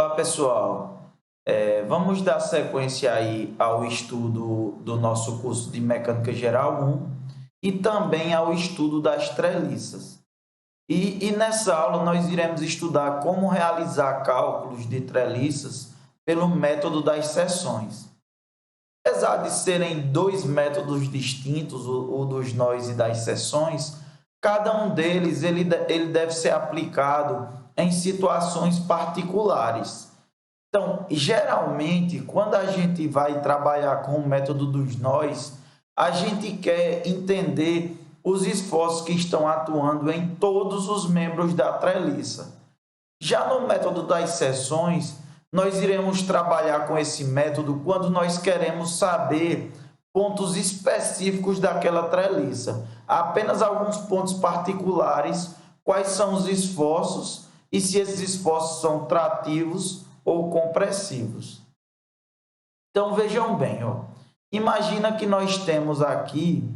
Olá, pessoal. Vamos dar sequência aí ao estudo do nosso curso de Mecânica Geral 1 e também ao estudo das treliças. E nessa aula nós iremos estudar como realizar cálculos de treliças pelo método das seções. Apesar de serem dois métodos distintos, o dos nós e das seções, cada um deles ele deve ser aplicado em situações particulares. Então, geralmente, quando a gente vai trabalhar com o método dos nós, a gente quer entender os esforços que estão atuando em todos os membros da treliça. Já no método das seções, nós iremos trabalhar com esse método quando nós queremos saber pontos específicos daquela treliça, apenas alguns pontos particulares, quais são os esforços e se esses esforços são trativos ou compressivos. Então vejam bem, ó. Imagina que nós temos aqui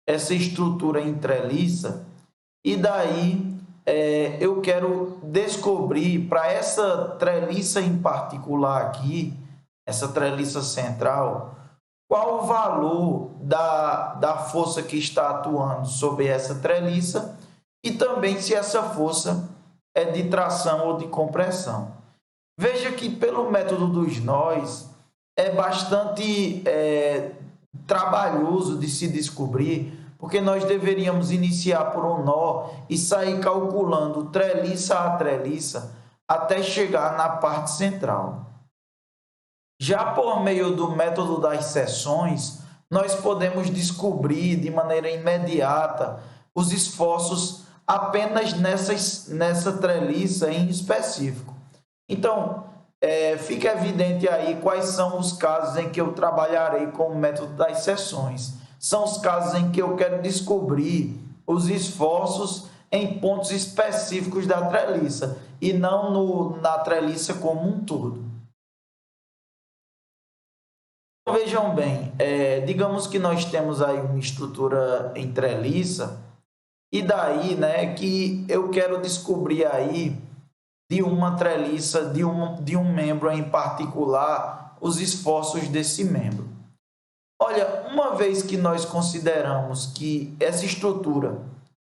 essa estrutura em treliça e daí eu quero descobrir para essa treliça em particular aqui, essa treliça central, qual o valor da força que está atuando sobre essa treliça e também se essa força é de tração ou de compressão. Veja que pelo método dos nós é bastante trabalhoso de se descobrir, porque nós deveríamos iniciar por um nó e sair calculando treliça a treliça até chegar na parte central. Já por meio do método das seções, nós podemos descobrir de maneira imediata os esforços apenas nessa treliça em específico. Então, fica evidente aí quais são os casos em que eu trabalharei com o método das seções. São os casos em que eu quero descobrir os esforços em pontos específicos da treliça e não na treliça como um todo. Vejam bem, digamos que nós temos aí uma estrutura em treliça e daí, né, que eu quero descobrir aí de uma treliça, de um membro em particular, os esforços desse membro. Olha, uma vez que nós consideramos que essa estrutura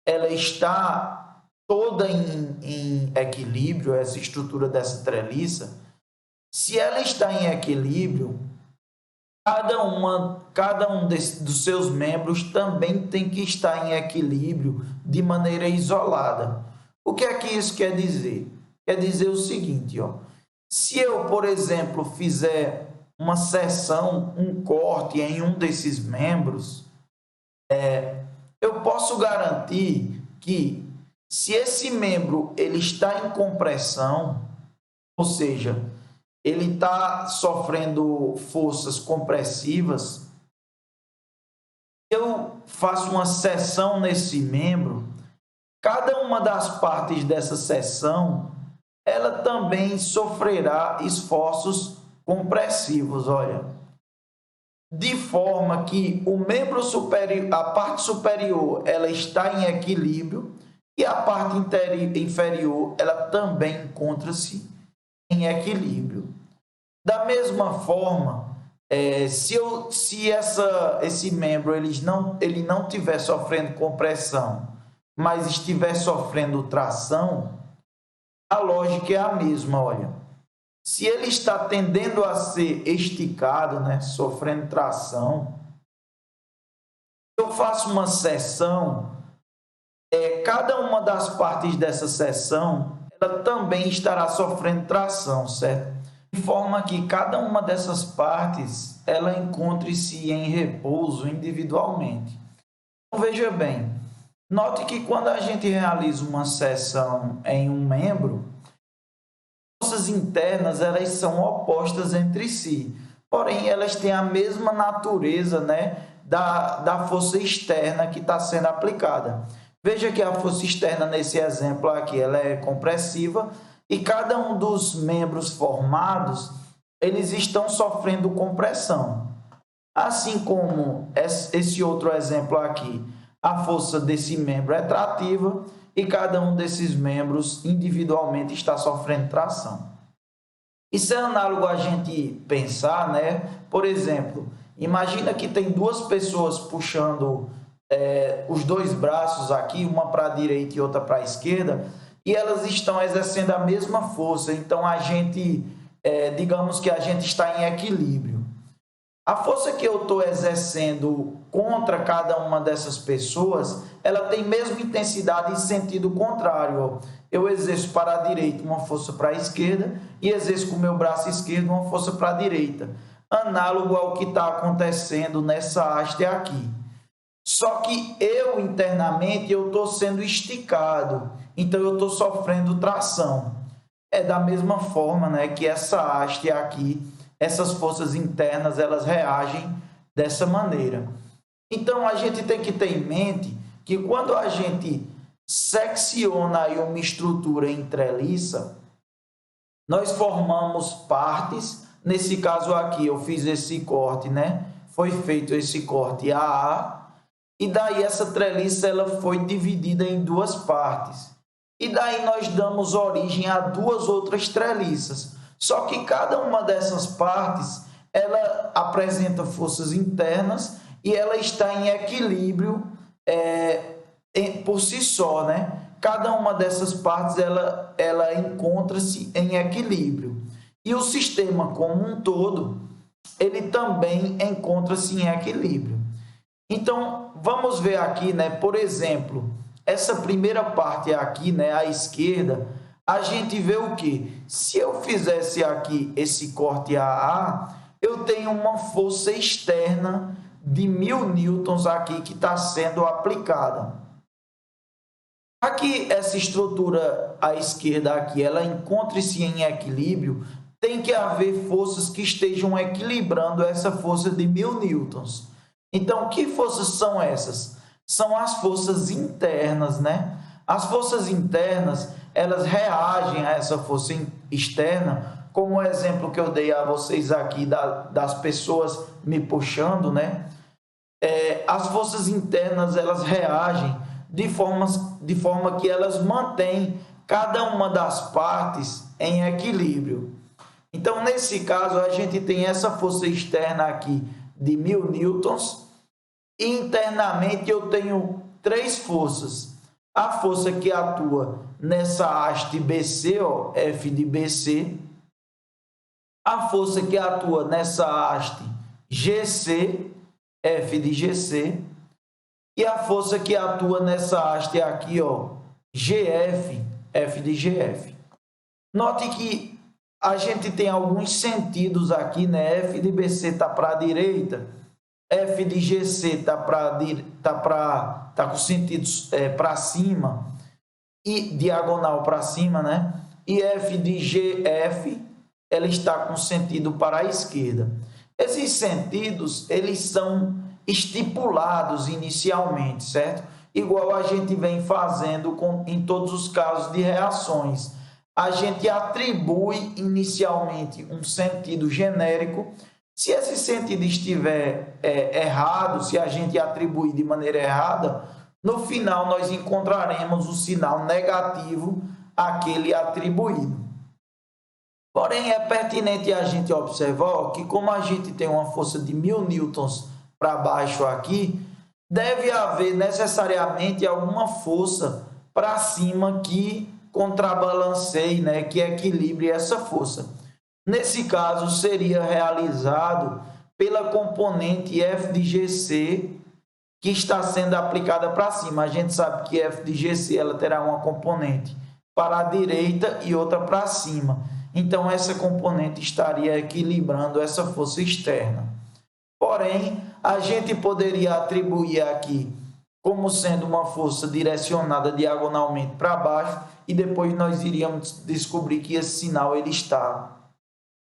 ela está toda em equilíbrio, essa estrutura dessa treliça, se ela está em equilíbrio, cada um dos seus membros também tem que estar em equilíbrio de maneira isolada. O que é que isso quer dizer? Quer dizer o seguinte, ó, se eu, por exemplo, fizer uma seção, um corte em um desses membros, eu posso garantir que se esse membro ele está em compressão, ou seja, ele está sofrendo forças compressivas, eu faço uma seção nesse membro, cada uma das partes dessa seção, ela também sofrerá esforços compressivos, olha, de forma que o membro superior, a parte superior, ela está em equilíbrio e a parte inferior, ela também encontra-se em equilíbrio. Da mesma forma, se esse membro ele não estiver sofrendo compressão, mas estiver sofrendo tração, a lógica é a mesma, olha. Se ele está tendendo a ser esticado, né, sofrendo tração, eu faço uma seção, cada uma das partes dessa seção, ela também estará sofrendo tração, certo? De forma que cada uma dessas partes, ela encontre-se em repouso individualmente. Então, veja bem, note que quando a gente realiza uma seção em um membro, forças internas elas são opostas entre si, porém elas têm a mesma natureza, né, da força externa que está sendo aplicada. Veja que a força externa nesse exemplo aqui ela é compressiva e cada um dos membros formados eles estão sofrendo compressão. Assim como esse outro exemplo aqui, a força desse membro é trativa e cada um desses membros individualmente está sofrendo tração. Isso é análogo a gente pensar, né? Por exemplo, imagina que tem duas pessoas puxando os dois braços aqui, uma para a direita e outra para a esquerda, e elas estão exercendo a mesma força. Então a gente, digamos que a gente está em equilíbrio. A força que eu estou exercendo contra cada uma dessas pessoas, ela tem mesma intensidade e sentido contrário. Eu exerço para a direita uma força para a esquerda e exerço com o meu braço esquerdo uma força para a direita. Análogo ao que está acontecendo nessa haste aqui. Só que eu internamente eu estou sendo esticado, então eu estou sofrendo tração. É da mesma forma, né, que essa haste aqui, essas forças internas, elas reagem dessa maneira. Então a gente tem que ter em mente que quando a gente secciona aí uma estrutura em treliça, nós formamos partes. Nesse caso aqui eu fiz esse corte, né? Foi feito esse corte AA, e daí essa treliça ela foi dividida em duas partes. E daí nós damos origem a duas outras treliças. Só que cada uma dessas partes, ela apresenta forças internas e ela está em equilíbrio por si só, né? Cada uma dessas partes, ela encontra-se em equilíbrio. E o sistema como um todo, ele também encontra-se em equilíbrio. Então, vamos ver aqui, né? Por exemplo, essa primeira parte aqui, né, à esquerda, a gente vê o que? Se eu fizesse aqui esse corte AA, eu tenho uma força externa de 1000 newtons aqui que está sendo aplicada. Aqui, essa estrutura à esquerda aqui, ela encontre-se em equilíbrio, tem que haver forças que estejam equilibrando essa força de 1000 newtons. Então, que forças são essas? São as forças internas, né? As forças internas, elas reagem a essa força externa, como o exemplo que eu dei a vocês aqui das pessoas me puxando, né? As forças internas, elas reagem de forma que elas mantêm cada uma das partes em equilíbrio. Então, nesse caso, a gente tem essa força externa aqui de 1000 newtons, e internamente eu tenho três forças. A força que atua nessa haste BC, ó, F de BC. A força que atua nessa haste GC, F de GC. E a força que atua nessa haste aqui, ó, GF, F de GF. Note que a gente tem alguns sentidos aqui, né? F de BC está para a direita, F de GC tá com sentidos para cima e diagonal para cima, né? E F de GF ela está com sentido para a esquerda. Esses sentidos, eles são estipulados inicialmente, certo? Igual a gente vem fazendo em todos os casos de reações. A gente atribui inicialmente um sentido genérico. Se esse sentido estiver errado, se a gente atribuir de maneira errada, no final nós encontraremos o sinal negativo àquele atribuído. Porém, é pertinente a gente observar que como a gente tem uma força de 1000 newtons para baixo aqui, deve haver necessariamente alguma força para cima que contrabalanceie, né, que equilibre essa força. Nesse caso, seria realizado pela componente F de GC que está sendo aplicada para cima. A gente sabe que F de GC ela terá uma componente para a direita e outra para cima. Então, essa componente estaria equilibrando essa força externa. Porém, a gente poderia atribuir aqui como sendo uma força direcionada diagonalmente para baixo e depois nós iríamos descobrir que esse sinal ele está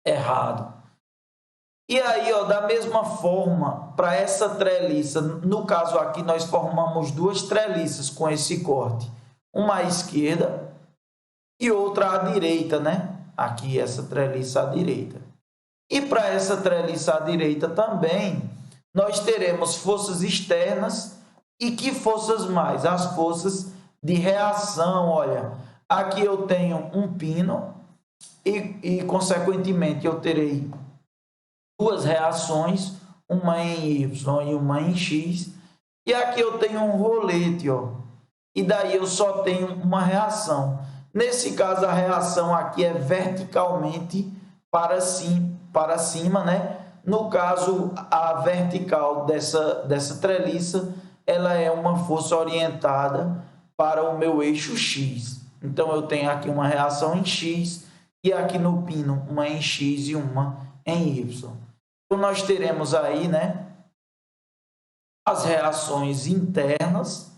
errado. E aí, ó, da mesma forma, para essa treliça, no caso aqui nós formamos duas treliças com esse corte, uma à esquerda e outra à direita, né? Aqui essa treliça à direita. E para essa treliça à direita também, nós teremos forças externas e que forças mais? As forças de reação, olha, aqui eu tenho um pino e consequentemente, eu terei duas reações, uma em Y e uma em X. E aqui eu tenho um rolete, ó, e daí eu só tenho uma reação. Nesse caso, a reação aqui é verticalmente para cima, né? No caso, a vertical dessa treliça, ela é uma força orientada para o meu eixo X. Então, eu tenho aqui uma reação em X e aqui no pino uma em X e uma em Y. Então, nós teremos aí, né, as reações internas,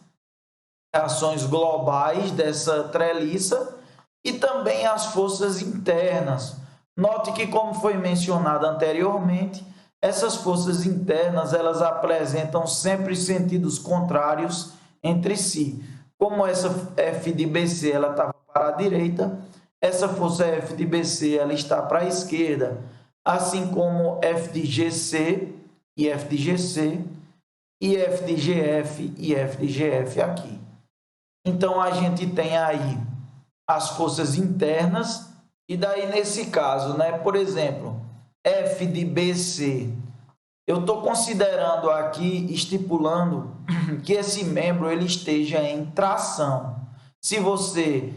reações globais dessa treliça e também as forças internas. Note que, como foi mencionado anteriormente, essas forças internas elas apresentam sempre sentidos contrários entre si. Como essa F de BC ela estava para a direita, essa força F de BC ela está para a esquerda, assim como F de GC e F de GC, e F de GF e F de GF aqui. Então, a gente tem aí as forças internas, e daí nesse caso, né, por exemplo, F de BC, eu estou considerando aqui, estipulando que esse membro ele esteja em tração. Se você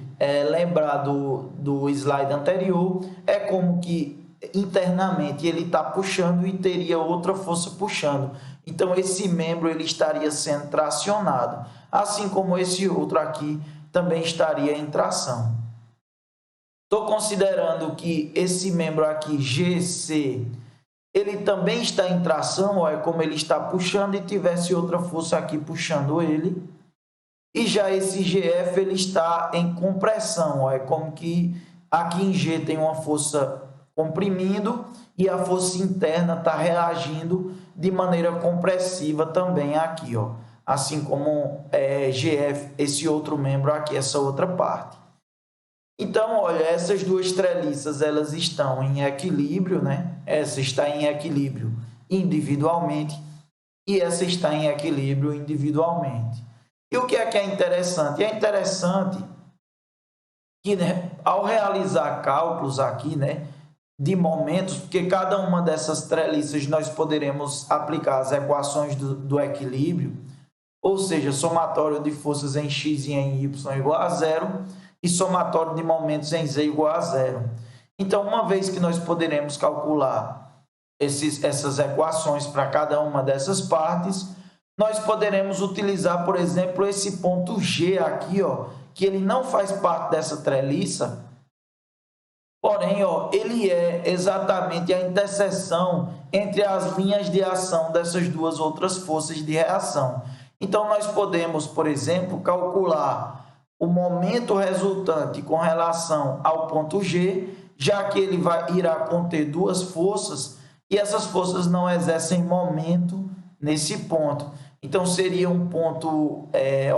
lembrar do slide anterior, é como que internamente ele está puxando e teria outra força puxando. Então, esse membro ele estaria sendo tracionado, assim como esse outro aqui também estaria em tração. Estou considerando que esse membro aqui, GC, ele também está em tração, ó, é como ele está puxando e tivesse outra força aqui puxando ele. E já esse GF ele está em compressão, ó, é como que aqui em G tem uma força comprimindo e a força interna está reagindo de maneira compressiva também aqui, ó, assim como GF, esse outro membro aqui, essa outra parte. Então, olha, essas duas treliças elas estão em equilíbrio, né? Essa está em equilíbrio individualmente e essa está em equilíbrio individualmente. E o que é interessante? É interessante que, né, ao realizar cálculos aqui, né, de momentos, porque cada uma dessas treliças nós poderemos aplicar as equações do equilíbrio, ou seja, somatório de forças em x e em y igual a zero, e somatório de momentos em z igual a zero. Então, uma vez que nós poderemos calcular essas equações para cada uma dessas partes, nós poderemos utilizar, por exemplo, esse ponto G aqui, ó, que ele não faz parte dessa treliça, porém, ó, ele é exatamente a interseção entre as linhas de ação dessas duas outras forças de reação. Então, nós podemos, por exemplo, calcular o momento resultante com relação ao ponto G, já que ele irá conter duas forças e essas forças não exercem momento nesse ponto. Então, seria um ponto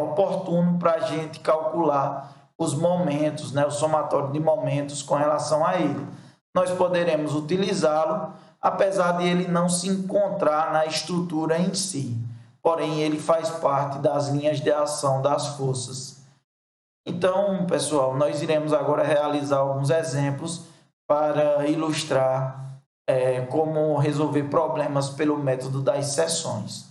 oportuno para a gente calcular os momentos, né, o somatório de momentos com relação a ele. Nós poderemos utilizá-lo, apesar de ele não se encontrar na estrutura em si, porém ele faz parte das linhas de ação das forças. Então, pessoal, nós iremos agora realizar alguns exemplos para ilustrar como resolver problemas pelo método das seções.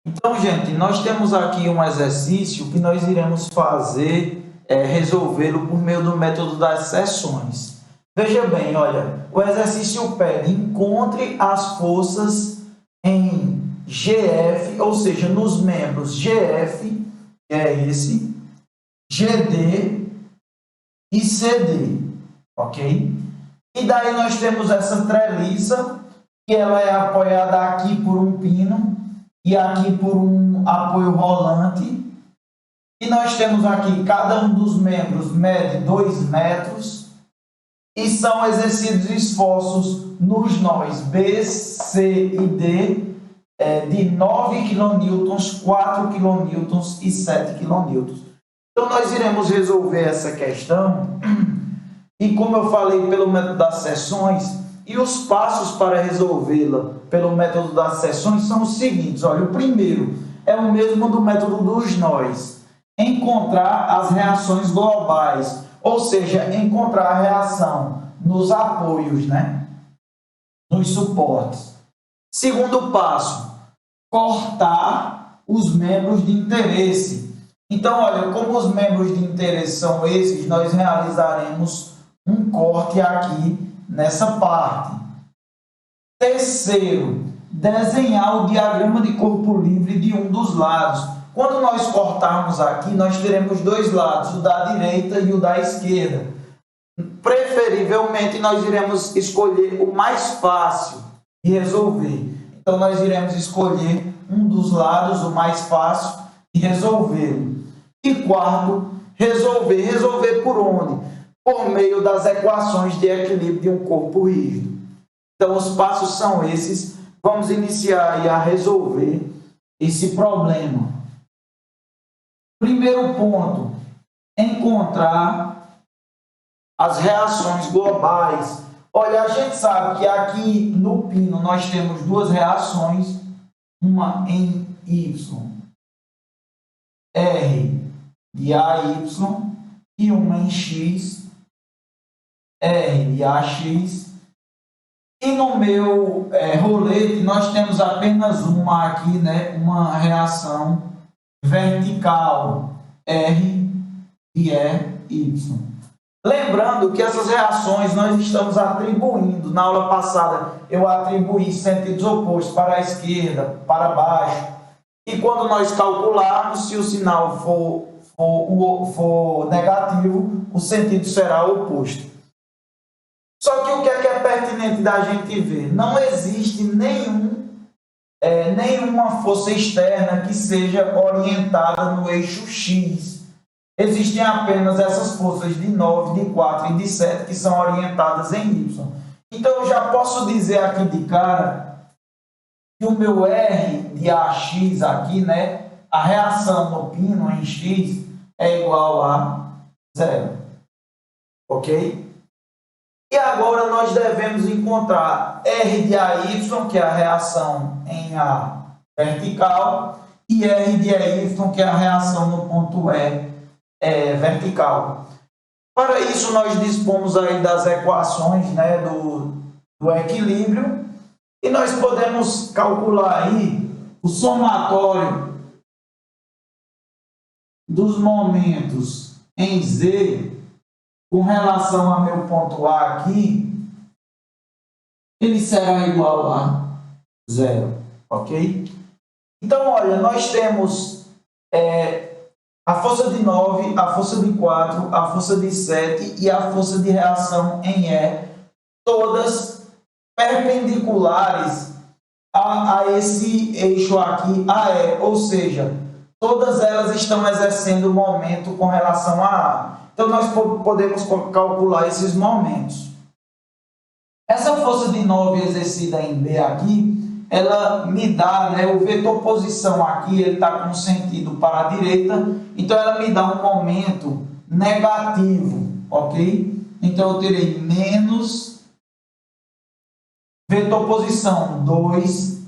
Então, gente, nós temos aqui um exercício que nós iremos fazer, resolvê-lo por meio do método das seções. Veja bem, olha, o exercício pede encontre as forças em GF, ou seja, nos membros GF, que é esse, GD e CD, ok? E daí nós temos essa treliça, que ela é apoiada aqui por um pino e aqui por um apoio rolante. E nós temos aqui, cada um dos membros mede 2 metros e são exercidos esforços nos nós B, C e D de 9 kN, 4 kN e 7 kN. Então, nós iremos resolver essa questão e, como eu falei, pelo método das seções, e os passos para resolvê-la pelo método das seções são os seguintes. Olha, o primeiro é o mesmo do método dos nós. Encontrar as reações globais, ou seja, encontrar a reação nos apoios, né? Nos suportes. Segundo passo, cortar os membros de interesse. Então, olha, como os membros de interesse são esses, nós realizaremos um corte aqui nessa parte. Terceiro, desenhar o diagrama de corpo livre de um dos lados. Quando nós cortarmos aqui, nós teremos dois lados, o da direita e o da esquerda. Preferivelmente, nós iremos escolher o mais fácil de resolver. Então, nós iremos escolher um dos lados, o mais fácil, e resolvê-lo. E quarto, resolver. Resolver por onde? Por meio das equações de equilíbrio de um corpo rígido. Então, os passos são esses. Vamos iniciar aí a resolver esse problema. Primeiro ponto, encontrar as reações globais. Olha, a gente sabe que aqui no pino nós temos duas reações, uma em Y, R de AY, e uma em X, R de AX. E no meu rolete nós temos apenas uma aqui, né? Uma reação vertical, R de Y. Lembrando que essas reações nós estamos atribuindo. Na aula passada eu atribuí sentidos opostos para a esquerda, para baixo. E quando nós calcularmos, se o sinal for negativo, o sentido será oposto. Só que o que é pertinente da gente ver? Não existe nenhuma força externa que seja orientada no eixo X. Existem apenas essas forças de 9, de 4 e de 7 que são orientadas em Y. Então, eu já posso dizer aqui de cara que o meu R de AX aqui, né, a reação no pino em X é igual a 0. Ok? E agora nós devemos encontrar R de AY, que é a reação em A vertical, e R de AY, que é a reação no ponto E vertical. Para isso, nós dispomos aí das equações, né, do equilíbrio, e nós podemos calcular aí o somatório dos momentos em Z com relação ao meu ponto A aqui, ele será igual a 0, ok? Então, olha, nós temos a força de 9, a força de 4, a força de 7 e a força de reação em E, todas perpendiculares a esse eixo aqui, AE, ou seja, todas elas estão exercendo momento com relação a A. Então, nós podemos calcular esses momentos. Essa força de 9 exercida em B aqui, ela me dá, né, o vetor posição aqui, ele está com sentido para a direita, então ela me dá um momento negativo, ok? Então, eu terei menos vetor posição 2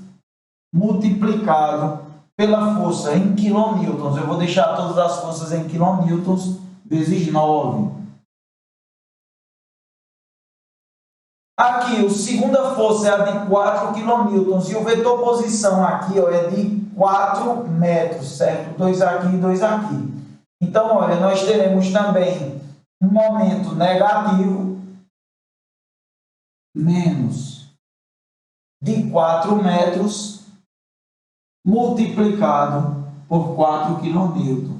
multiplicado pela força em quilonewtons. Eu vou deixar todas as forças em quilonewtons vezes 9. Aqui, a segunda força é a de 4 kN e o vetor posição aqui, ó, é de 4 metros, certo? 2 aqui e 2 aqui. Então, olha, nós teremos também um momento negativo menos de 4 metros multiplicado por 4 kN.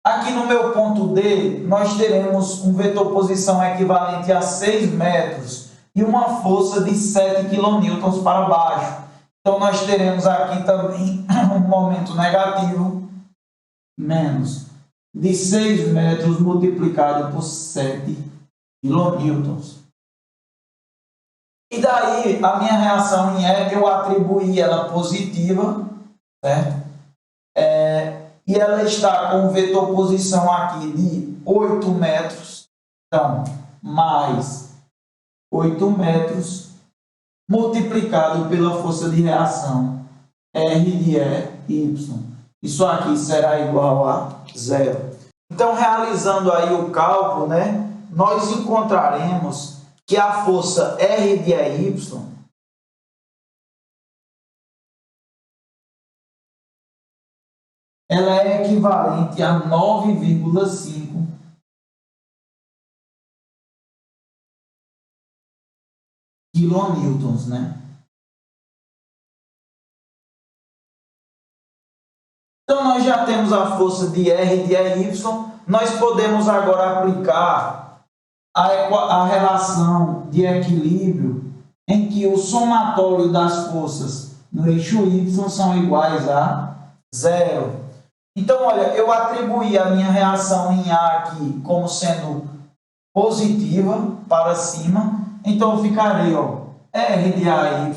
Aqui no meu ponto D, nós teremos um vetor posição equivalente a 6 metros e uma força de 7 kN para baixo. Então, nós teremos aqui também um momento negativo menos de 6 metros multiplicado por 7 kN. E daí, a minha reação em E, eu atribuí ela positiva, certo? E ela está com o vetor posição aqui de 8 metros, então, mais 8 metros, multiplicado pela força de reação R de Y. Isso aqui será igual a 0. Então, realizando aí o cálculo, né, nós encontraremos que a força R de EY ela é equivalente a 9,5 quilonewtons, né? Então, nós já temos a força de R de EY, nós podemos agora aplicar a relação de equilíbrio em que o somatório das forças no eixo Y são iguais a zero. Então, olha, eu atribuí a minha reação em A aqui como sendo positiva para cima, então eu ficarei, ó, R de AY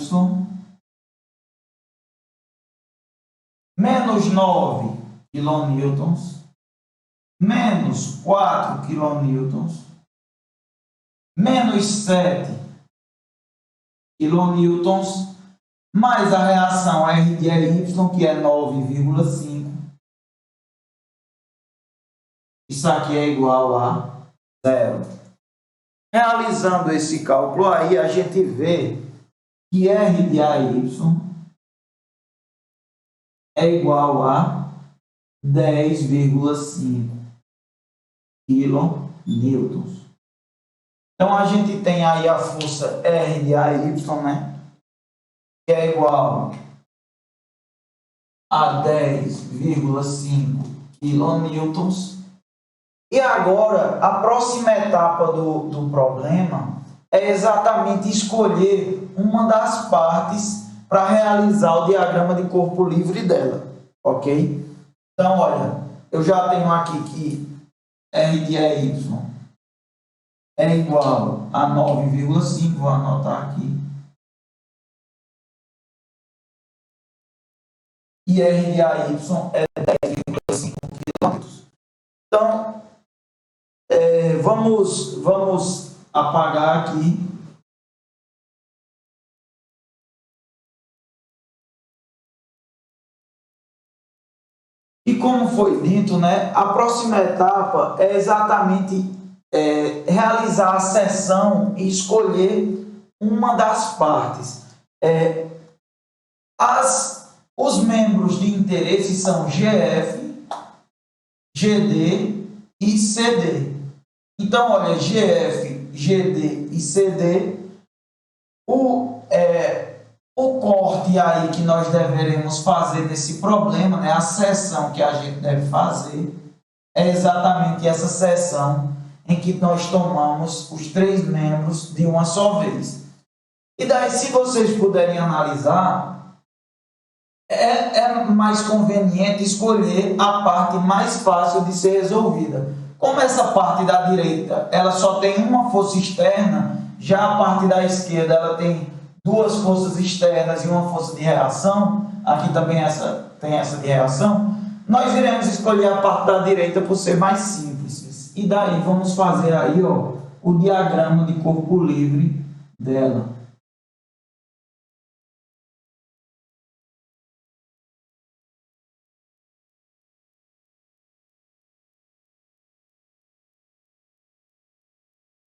menos 9 quilonewtons, menos 4 quilonewtons, menos 7 quilonewtons, mais a reação R de EY, que é 9,5. Isso aqui é igual a zero. Realizando esse cálculo aí, a gente vê que R de AY é igual a 10,5 quilonewtons. Então, a gente tem aí a força R de AY, né, que é igual a 10,5 quilonewtons. E agora, a próxima etapa do problema é exatamente escolher uma das partes para realizar o diagrama de corpo livre dela, ok? Então, olha, eu já tenho aqui que R de EY é igual a 9,5, vou anotar aqui. E R de AY é 10,5 km. Então, vamos apagar aqui. E como foi dito, né, a próxima etapa é exatamente realizar a seção e escolher uma das partes. Os membros de interesse são GF, GD e CD. Então, olha, GF, GD e CD, o corte aí que nós deveremos fazer desse problema, né, a seção que a gente deve fazer, é exatamente essa seção em que nós tomamos os três membros de uma só vez. E daí, se vocês puderem analisar, é mais conveniente escolher a parte mais fácil de ser resolvida. Como essa parte da direita ela só tem uma força externa, já a parte da esquerda ela tem duas forças externas e uma força de reação, aqui também tem essa de reação, nós iremos escolher a parte da direita por ser mais simples. E daí vamos fazer aí, ó, o diagrama de corpo livre dela.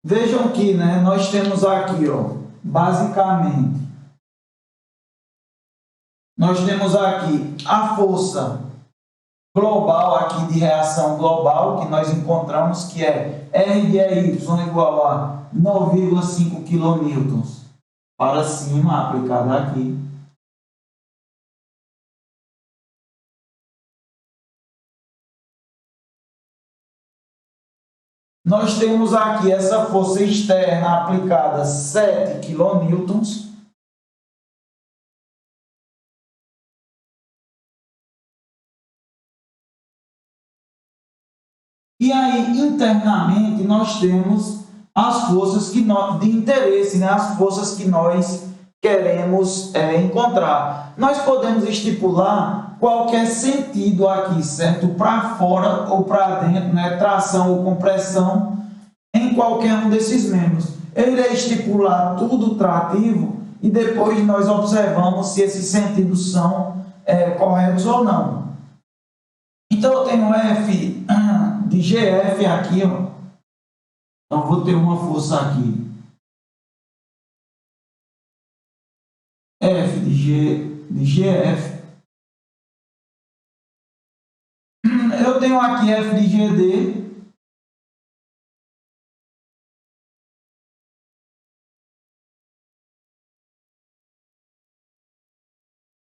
Vejam que, né, nós temos aqui, ó, basicamente, nós temos aqui a força global aqui de reação global que nós encontramos, que é R de EY igual a 9,5 kN para cima, aplicada aqui. Nós temos aqui essa força externa aplicada 7 kN. E aí, internamente, nós temos as forças de interesse, né? As forças que nós queremos encontrar. Nós podemos estipular qualquer sentido aqui, certo? Para fora ou para dentro, né? Tração ou compressão em qualquer um desses membros. Eu irei estipular tudo trativo e depois nós observamos se esses sentidos são corretos ou não. Então, eu tenho F de GF aqui, ó. Então, vou ter uma força aqui. F de GF. Eu tenho aqui F de GD.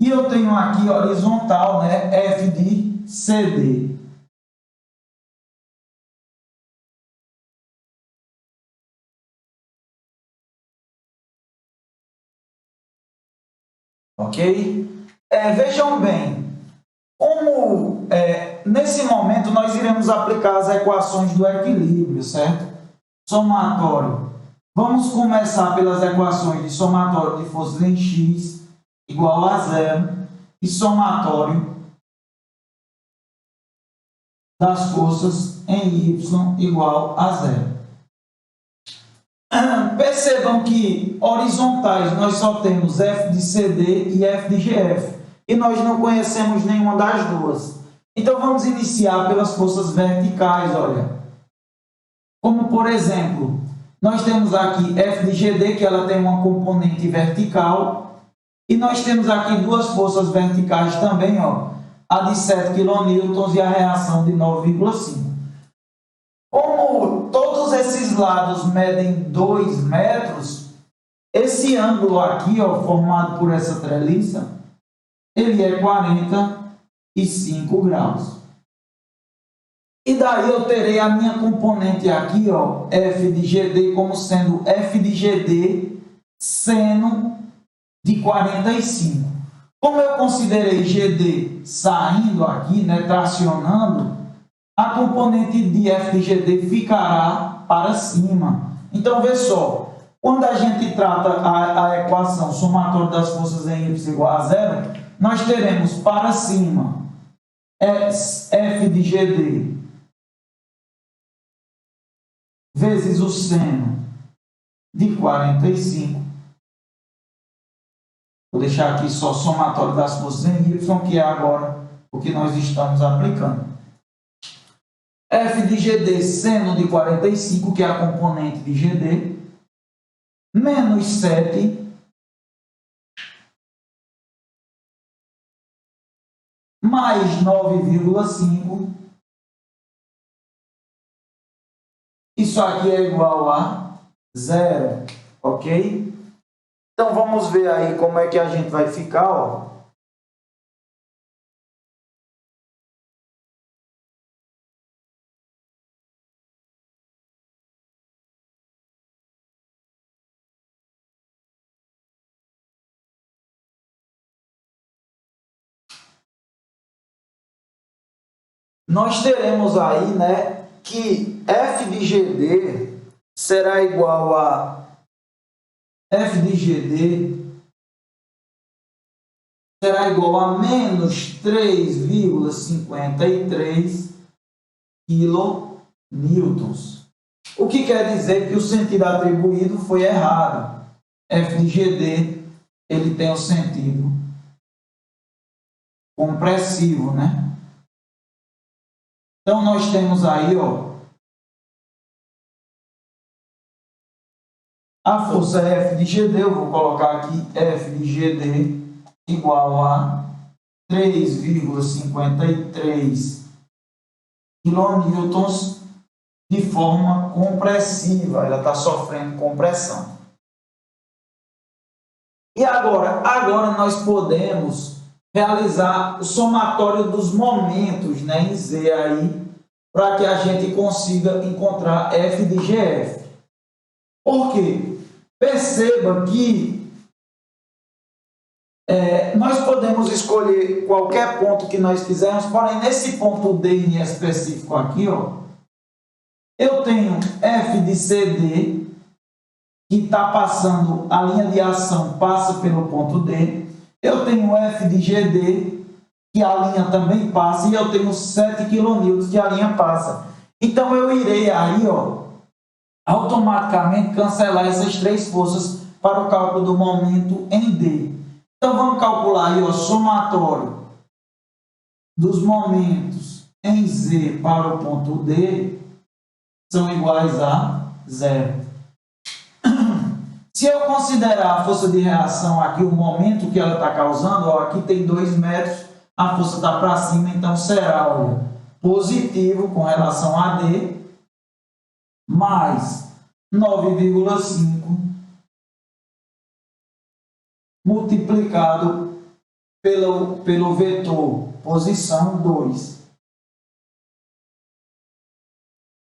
E eu tenho aqui horizontal, né? F de CD. Ok? Vejam bem, como nesse momento nós iremos aplicar as equações do equilíbrio, certo? Somatório. Vamos começar pelas equações de somatório de forças em X igual a zero e somatório das forças em Y igual a zero. Percebam que horizontais nós só temos F de CD e F de GF. E nós não conhecemos nenhuma das duas. Então, vamos iniciar pelas forças verticais, olha. Como, por exemplo, nós temos aqui F de GD, que ela tem uma componente vertical. E nós temos aqui duas forças verticais também, ó. A de 7 kN e a reação de 9,5. Como todos esses lados medem 2 metros, esse ângulo aqui, ó, formado por essa treliça, ele é 45 graus. E daí eu terei a minha componente aqui, ó, F de GD, como sendo F de GD seno de 45. Como eu considerei GD saindo aqui, né, tracionando, a componente de F de GD ficará para cima. Então, vê só, quando a gente trata a equação somatória das forças em Y igual a zero, nós teremos para cima F de GD vezes o seno de 45. Vou deixar aqui só somatório das forças em Y, que é agora o que nós estamos aplicando. F de GD seno de 45, que é a componente de GD, menos 7 mais 9,5. Isso aqui é igual a 0, ok? Então, vamos ver aí como é que a gente vai ficar, ó. Nós teremos aí, né, que F de GD será igual a F de GD será igual a menos 3,53 kN. O que quer dizer que o sentido atribuído foi errado. F de GD ele tem o sentido compressivo, né? Então, nós temos aí, ó, a força F de GD, eu vou colocar aqui F de GD igual a 3,53 kN de forma compressiva, ela está sofrendo compressão. E agora nós podemos realizar o somatório dos momentos, né, em Z aí, para que a gente consiga encontrar F de GF. Por quê? Perceba que nós podemos escolher qualquer ponto que nós quisermos, porém nesse ponto D em específico aqui, ó, eu tenho F de CD, que está passando, a linha de ação passa pelo ponto D. Eu tenho F de GD, que a linha também passa, e eu tenho 7 kN que a linha passa. Então, eu irei aí, ó, automaticamente cancelar essas três forças para o cálculo do momento em D. Então, vamos calcular aí, ó, somatório dos momentos em Z para o ponto D são iguais a 0. Se eu considerar a força de reação aqui, o momento que ela está causando, ó, aqui tem 2 metros, a força está para cima, então será, olha, positivo com relação a D, mais 9,5 multiplicado pelo vetor posição 2.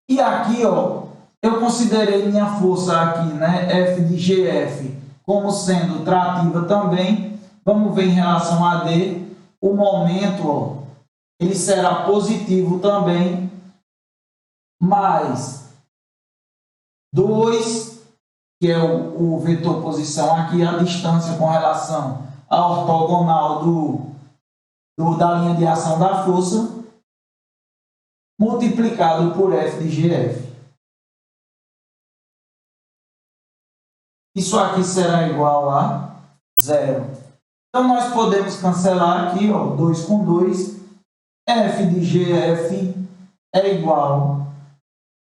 E aqui, ó, eu considerei minha força aqui, né, F de GF, como sendo trativa também. Vamos ver em relação a D, o momento, ó, ele será positivo também, mais 2, que é o vetor posição aqui, a distância com relação à ortogonal da linha de ação da força, multiplicado por F de GF. Isso aqui será igual a 0. Então, nós podemos cancelar aqui, ó, 2 com 2. F de GF é igual.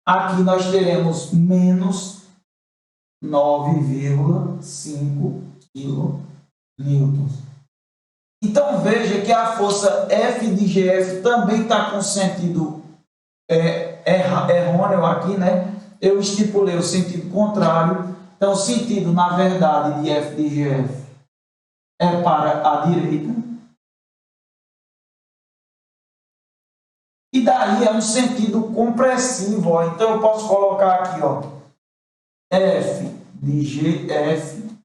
Aqui nós teremos menos 9,5 kN. Então, veja que a força F de GF também está com sentido errôneo aqui, né? Eu estipulei o sentido contrário. Então, o sentido, na verdade, de F de GF é para a direita. E daí é um sentido compressivo, ó. Então, eu posso colocar aqui, ó, F de GF,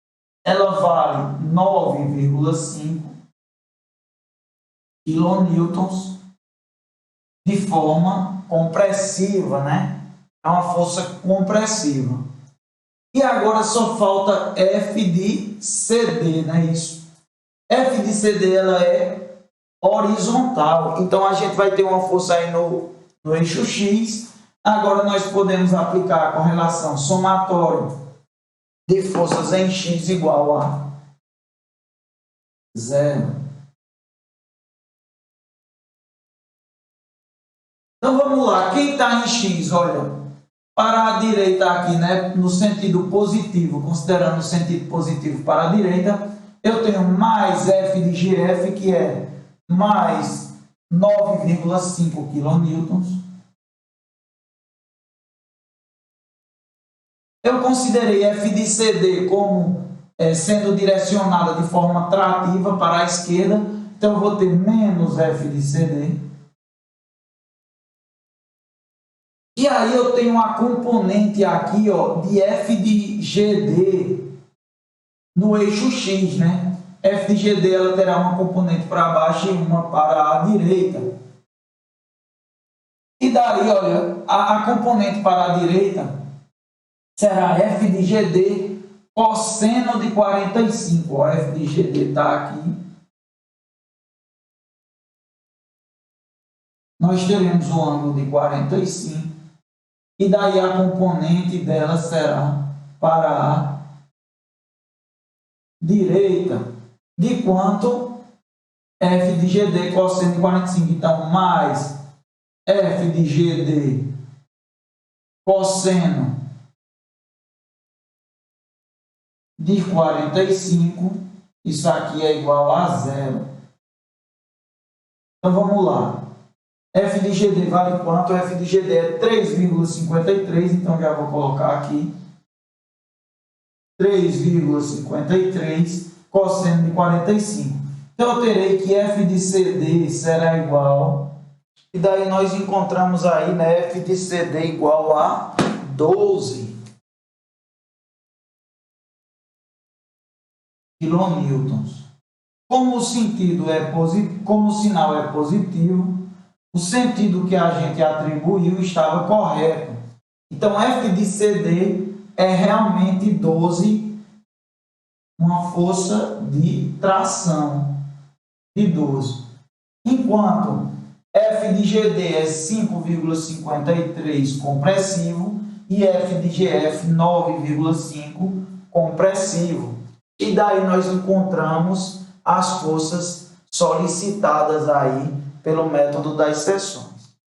ela vale 9,5 kN de forma compressiva, né? É uma força compressiva. E agora só falta F de CD, né? Isso. F de CD, ela é horizontal. Então, a gente vai ter uma força aí no eixo X. Agora, nós podemos aplicar a correlação somatória de forças em X igual a 0. Então, vamos lá. Quem está em X, olha, para a direita aqui, né, no sentido positivo, considerando o sentido positivo para a direita, eu tenho mais F de GF, que é mais 9,5 kN. Eu considerei F de CD como sendo direcionada de forma trativa para a esquerda, então eu vou ter menos F de CD. E aí eu tenho uma componente aqui, ó, de F de GD no eixo X, né? F de GD ela terá uma componente para baixo e uma para a direita. E daí, olha, a componente para a direita será F de GD cosseno de 45. Ó, F de GD está aqui. Nós teremos o ângulo de 45. E daí a componente dela será para a direita. De quanto? F de GD cosseno de 45. Então, mais F de GD cosseno de 45. Isso aqui é igual a 0. Então, vamos lá. F de GD vale quanto? F de GD é 3,53, então já vou colocar aqui 3,53 cosseno de 45. Então eu terei que F de CD será igual, e daí nós encontramos aí, né, F de CD igual a 12 kN. Como o sentido é positivo, como o sinal é positivo, o sentido que a gente atribuiu estava correto. Então, F de CD é realmente 12, uma força de tração de 12. Enquanto F de GD é 5,53 compressivo e F de GF 9,5 compressivo. E daí nós encontramos as forças solicitadas aí pelo método das seções.